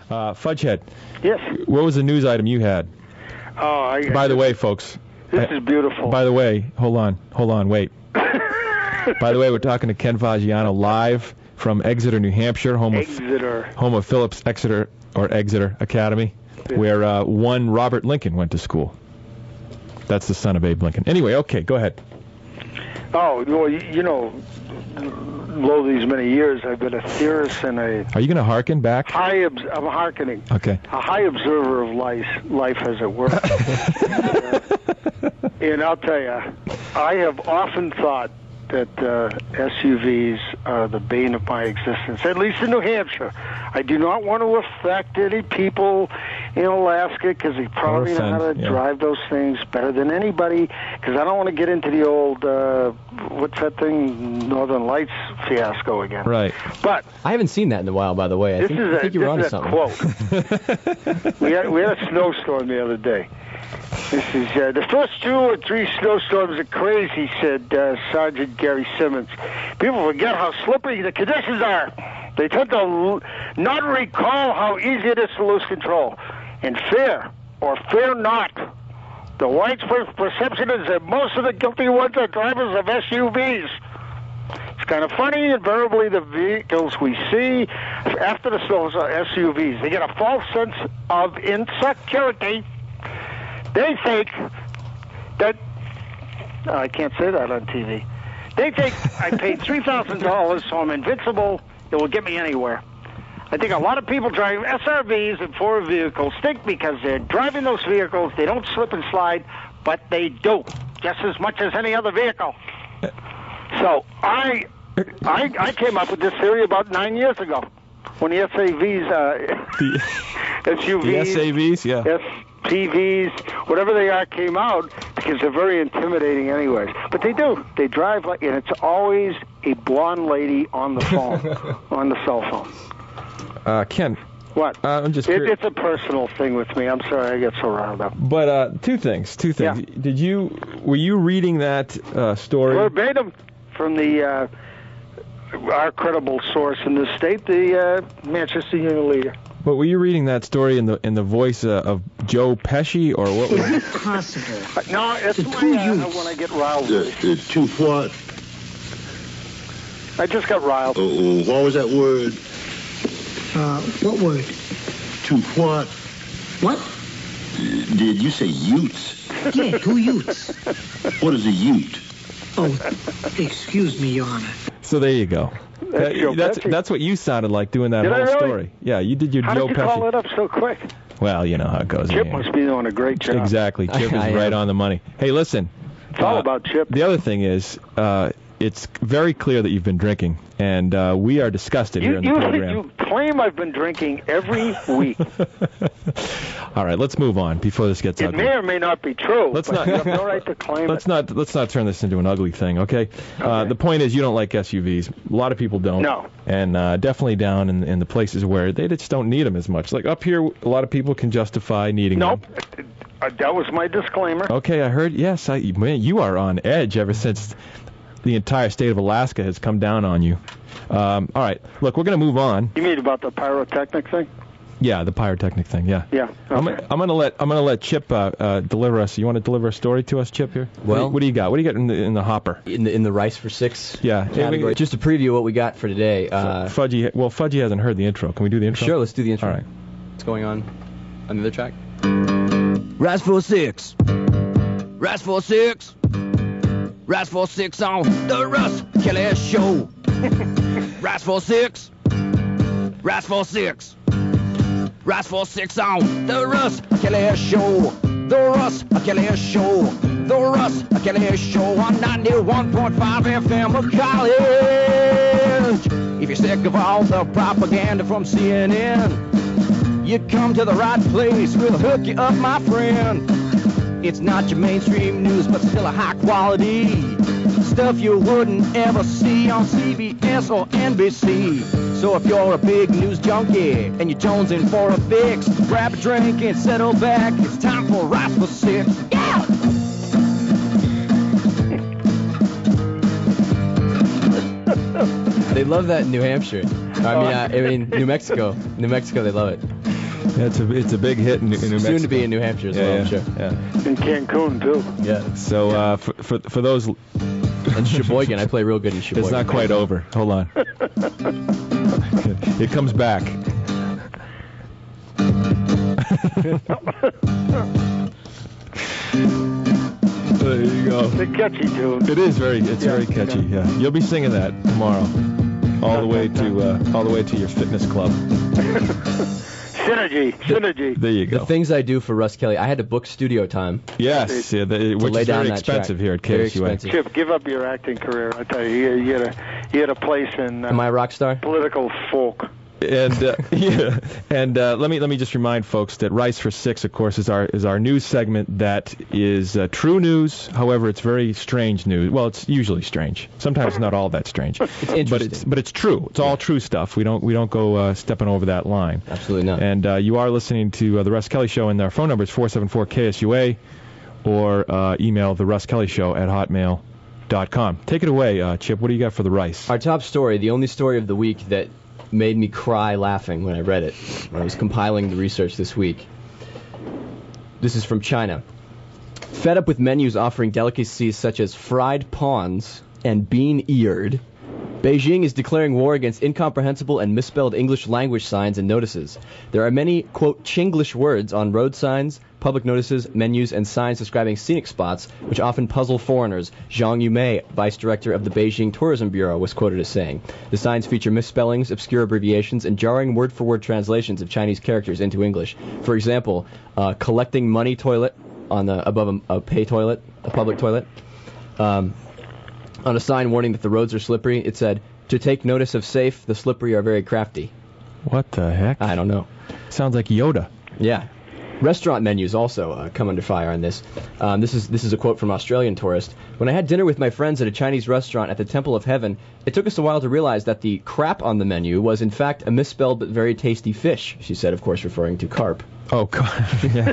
Fudgehead. Yes. What was the news item you had? By the way, folks. This is beautiful. By the way, hold on, wait. By the way, we're talking to Ken Faggiano live from Exeter, New Hampshire, home of Phillips Exeter Academy, where one Robert Lincoln went to school. That's the son of Abe Lincoln. Anyway, okay, go ahead. Oh, well, you know, lo these many years, I've been a theorist and a... Are you going to hearken back? I'm hearkening. Okay. A high observer of life as it were. And I'll tell you, I have often thought that SUVs are the bane of my existence, at least in New Hampshire. I do not want to affect any people in Alaska because they probably know how to drive those things better than anybody, because I don't want to get into the old, what's that thing, Northern Lights fiasco again. Right. But I haven't seen that in a while, by the way. I think you were onto something. Quote. we had a snowstorm the other day. This is the first 2 or 3 snowstorms are crazy, said Sergeant Gary Simmons. People forget how slippery the conditions are. They tend to not recall how easy it is to lose control. And fear, or fear not, the widespread perception is that most of the guilty ones are drivers of SUVs. It's kind of funny. Invariably, the vehicles we see after the snows are SUVs. They get a false sense of insecurity. They think that, I can't say that on TV. They think I paid $3,000, so I'm invincible. It will get me anywhere. I think a lot of people drive SRVs and four vehicles think because they're driving those vehicles, they don't slip and slide, but they do, just as much as any other vehicle. So I came up with this theory about 9 years ago when the SUVs, SUVs, the SAVs, yeah. TVs, whatever they are, came out because they're very intimidating anyways. But they do. They drive like, and it's always a blonde lady on the phone, on the cell phone. Ken. What? I'm just it's a personal thing with me. I'm sorry I get so riled up. But two things. Yeah. Were you reading that story? Verbatim from the our credible source in the state, the Manchester Union Leader. But were you reading that story in the voice of Joe Pesci, or what was it? Possible. No, it's when I get riled. To what? I just got riled. What was that word? What word? To what? What? Did you say utes? Yeah, 2 utes. What is a ute? Oh, excuse me, Your Honor. So there you go. That's what you sounded like doing that whole story. Yeah, you did your Joe Pesci. How did you call it up so quick? Well, you know how it goes. Chip must be doing a great job. Exactly. Chip is right on the money. Hey, listen. It's all about Chip. The other thing is, it's very clear that you've been drinking, and we are disgusted here in the program. You claim I've been drinking every week. All right, let's move on before this gets ugly. It may or may not be true. Let's but you have no right to claim Let's not turn this into an ugly thing, okay? The point is, you don't like SUVs. A lot of people don't. No. And definitely down in the places where they just don't need them as much. Like up here, a lot of people can justify needing them. That was my disclaimer. Okay, I heard. Yes, man, you are on edge ever since the entire state of Alaska has come down on you. All right, look, we're going to move on. You mean about the pyrotechnic thing? Yeah, the pyrotechnic thing. Yeah. Yeah. Okay. I'm gonna let Chip deliver us. You want to deliver a story to us, Chip? Here. Well, what do you got? What do you got in the hopper? In the Rice for Six. Yeah. Category. Just to preview what we got for today. Fudgy. Well, Fudgy hasn't heard the intro. Can we do the intro? Sure. Let's do the intro. All right. What's going on the other track? Rice for Six. Rice for Six. Rice for Six on the Russ Kelly Show. Rice for Six. Rice for Six. Rice for Six on the Russ Kelly Show. The Russ Kelly Show. The Russ Kelly Show on 91.5 FM College. If you're sick of all the propaganda from CNN, you come to the right place. We'll hook you up, my friend. It's not your mainstream news, but still a high quality stuff you wouldn't ever see on CBS or NBC. So if you're a big news junkie and you're jonesing for a fix, grab a drink and settle back. It's time for Rice for Six. Yeah! They love that in New Hampshire. I mean, New Mexico. New Mexico, they love it. It's a big hit in New Mexico. Soon to be in New Hampshire as well, I'm sure. Yeah. In Cancun, too. Yeah. So for those... And Sheboygan, I play real good in Sheboygan. It's not quite over. Hold on. It comes back. There you go. It's a catchy tune. It is very catchy. Yeah. You'll be singing that tomorrow, all the way to your fitness club. Synergy. There you go. The things I do for Russ Kelly. I had to book studio time. Yes, which is very expensive here at KSUA. Chip, give up your acting career. I tell you, you had a place in. Am I a rock star? Political folk. And let me just remind folks that Rice for Six, of course, is our news segment that is true news. However, it's very strange news. Well, it's usually strange. Sometimes it's not all that strange. It's interesting. But it's true. It's all true stuff. We don't go stepping over that line. Absolutely not. And you are listening to the Russ Kelly Show, and our phone number is 474-KSUA, or email the Russ Kelly Show at hotmail.com. Take it away, Chip. What do you got for the Rice? Our top story, the only story of the week that made me cry laughing when I read it, when I was compiling the research this week. This is from China. Fed up with menus offering delicacies such as fried prawns and bean-eared, Beijing is declaring war against incomprehensible and misspelled English language signs and notices. There are many, quote, Chinglish words on road signs, public notices, menus, and signs describing scenic spots, which often puzzle foreigners. Zhang Yumei, vice director of the Beijing Tourism Bureau, was quoted as saying, the signs feature misspellings, obscure abbreviations, and jarring word-for-word translations of Chinese characters into English. For example, collecting money toilet above a pay toilet, a public toilet. On a sign warning that the roads are slippery, it said, to take notice of safe, the slippery are very crafty. What the heck? I don't know. Sounds like Yoda. Yeah. Restaurant menus also come under fire on this. This is a quote from Australian tourist. When I had dinner with my friends at a Chinese restaurant at the Temple of Heaven, it took us a while to realize that the crap on the menu was in fact a misspelled but very tasty fish, she said, of course referring to carp. Oh, God. Yeah.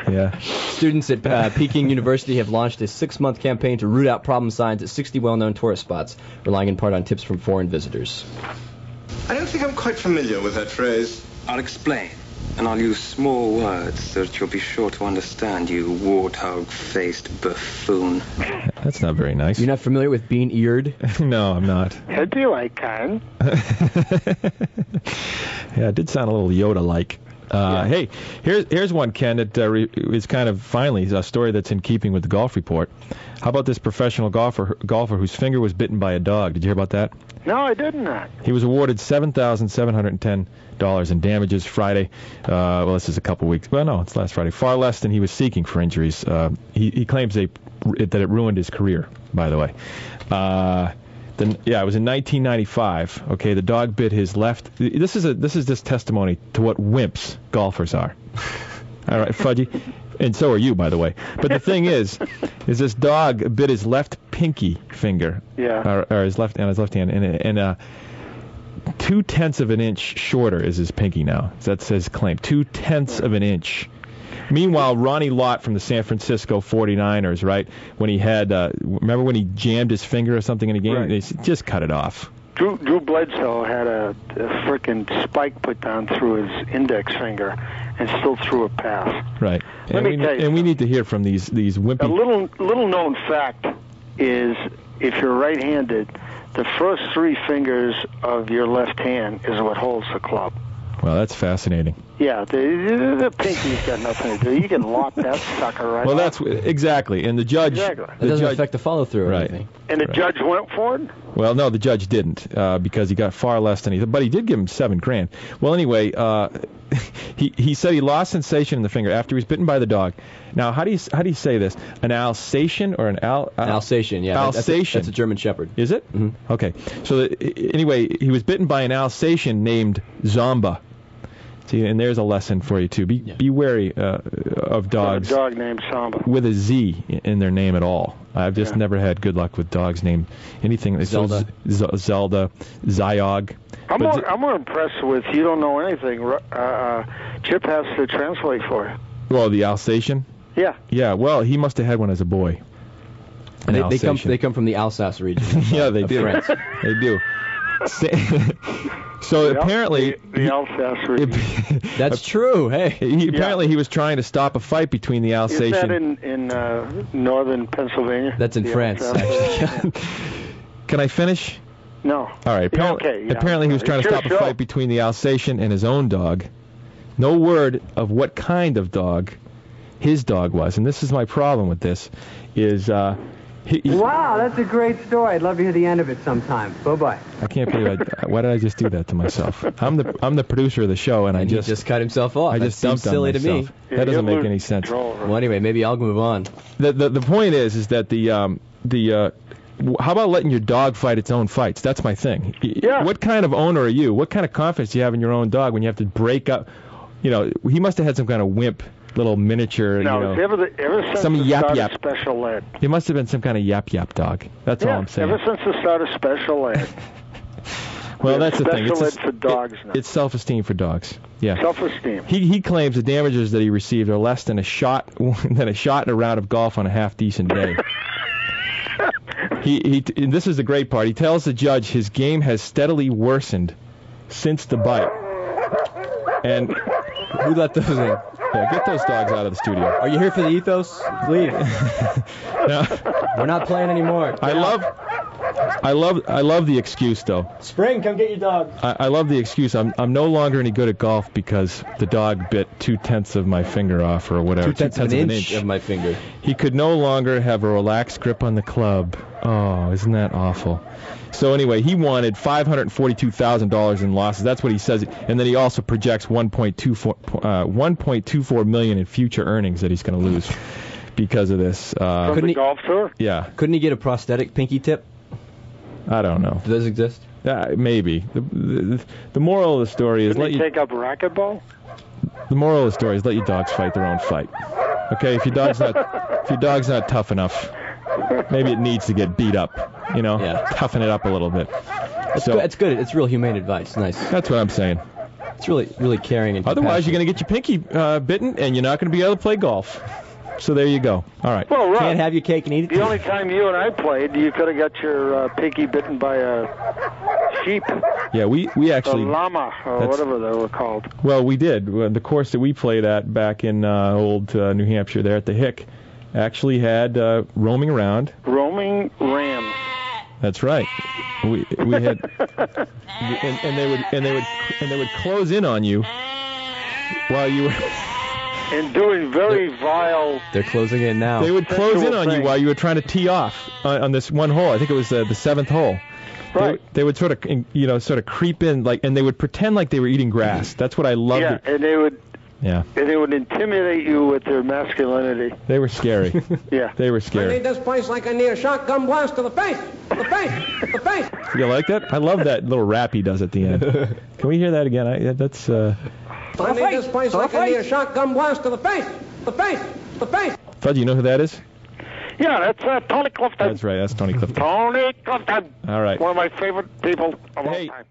Yeah. Students at Peking University have launched a 6-month campaign to root out problem signs at 60 well-known tourist spots, relying in part on tips from foreign visitors. I don't think I'm quite familiar with that phrase. I'll explain, and I'll use small words so that you'll be sure to understand, you warthog-faced buffoon. That's not very nice. You're not familiar with bean-eared? No, I'm not. That'd be like kind. Yeah, it did sound a little Yoda-like. Hey, here's one, Ken, that is kind of finally a story that's in keeping with the golf report. How about this professional golfer whose finger was bitten by a dog? Did you hear about that? No, I did not. He was awarded $7,710 in damages Friday. Well, this is a couple weeks. Well, no, it's last Friday. Far less than he was seeking for injuries. He claims that it ruined his career, by the way. It was in 1995. Okay, the dog bit his left. This is just testimony to what wimps golfers are. All right, Fudgy, and so are you, by the way. But the thing is this dog bit his left pinky finger. Yeah. Or his left hand, and 2/10 of an inch shorter is his pinky now. That's his claim. 2/10 of an inch. Meanwhile, Ronnie Lott from the San Francisco 49ers, right, when he had, remember when he jammed his finger or something in a game? Right. They just cut it off. Drew Bledsoe had a frickin' spike put down through his index finger and still threw a pass. Right. Let me tell you and we need to hear from these wimpy... A little known fact is if you're right-handed, the first 3 fingers of your left hand is what holds the club. Well, that's fascinating. Yeah, the pinky's got nothing to do. You can lop that sucker right Well, off. that's exactly. And the judge... Exactly. It doesn't affect the follow-through or anything. And the judge went for it? Well, no, the judge didn't because he got far less than but he did give him $7,000. Well, anyway, he said he lost sensation in the finger after he was bitten by the dog. Now, how do you say this? An Alsatian or an Alsatian, yeah. Alsatian. That's a German Shepherd. Is it? Mm-hmm. Okay. So anyway, he was bitten by an Alsatian named Zomba. See, and there's a lesson for you too. Be wary of dogs. A dog named Samba. With a Z in their name at all. I've just never had good luck with dogs named anything. Zelda. Zelda, Zyog. I'm more impressed with you don't know anything. Chip has to translate for you. Well, the Alsatian? Yeah. Yeah, well, he must have had one as a boy. They come from the Alsace region. Yeah, they do. France. They do. So apparently, the Alsace region. That's true. Hey, he was trying to stop a fight between the Alsatian. Is that in northern Pennsylvania? That's in France, actually. Can I finish? No. All right. Apparently he was trying to stop a fight between the Alsatian and his own dog. No word of what kind of dog his dog was. And this is my problem with this, is... Wow, that's a great story. I'd love to hear the end of it sometime. Bye-bye. I can't believe why did I just do that to myself? I'm the producer of the show, and he just cut himself off. I just dumped silly on myself. To me. That doesn't make any sense. Well, anyway, maybe I'll move on. The point is that how about letting your dog fight its own fights? That's my thing. Yeah. What kind of owner are you? What kind of confidence do you have in your own dog when you have to break up? You know, he must have had some kind of wimp little miniature. No, ever since some the yap start yap of Special Ed. It must have been some kind of yap dog. That's all I'm saying. Ever since the start of Special Ed. Well, that's the thing. Special Ed for dogs now. It's self-esteem for dogs. Yeah. Self-esteem. He claims the damages that he received are less than a shot in a round of golf on a half-decent day. And this is the great part. He tells the judge his game has steadily worsened since the bite. And who let those in? Yeah, get those dogs out of the studio. Are you here for the ethos? Leave. No. We're not playing anymore. I love the excuse though. Spring, come get your dog. I love the excuse. I'm no longer any good at golf because the dog bit 2/10 of my finger off or whatever. 2/10 of an inch of my finger. He could no longer have a relaxed grip on the club. Oh, isn't that awful? So anyway, he wanted $542,000 in losses. That's what he says, and then he also projects $1.24 million in future earnings that he's going to lose because of this. From the golf tour? Yeah. Couldn't he get a prosthetic pinky tip? I don't know. Do those exist? Maybe. The moral of the story is Couldn't he take up racquetball? The moral of the story is let your dogs fight their own fight. Okay, if your dog's not tough enough, maybe it needs to get beat up. You know, toughen it up a little bit. It's good. It's real humane advice. Nice. That's what I'm saying. It's really caring and otherwise, you're going to get your pinky bitten, and you're not going to be able to play golf. So there you go. All right. Well, Rob, can't have your cake and eat it. The only time you and I played, you could have got your pinky bitten by a sheep. Yeah, we actually... A llama, or whatever they were called. Well, we did. The course that we played at back in old New Hampshire there at the Hick actually had roaming around. Roaming rams. That's right. We had... and they would close in on you while you were... And doing very vile... They're closing in now. They would close in on you while you were trying to tee off on this one hole. I think it was the seventh hole. Right. They would sort of creep in, and they would pretend like they were eating grass. That's what I loved. Yeah, and they would... Yeah. And they would intimidate you with their masculinity. They were scary. Yeah. They were scary. I need this place like I need a shotgun blast to the face. The face. The face. You like that? I love that little rap he does at the end. Can we hear that again? I need this place like I need a shotgun blast to the face. The face. The face. Fudge, you know who that is? Yeah, that's Tony Clifton. That's right. That's Tony Clifton. Tony Clifton. All right. One of my favorite people of all time.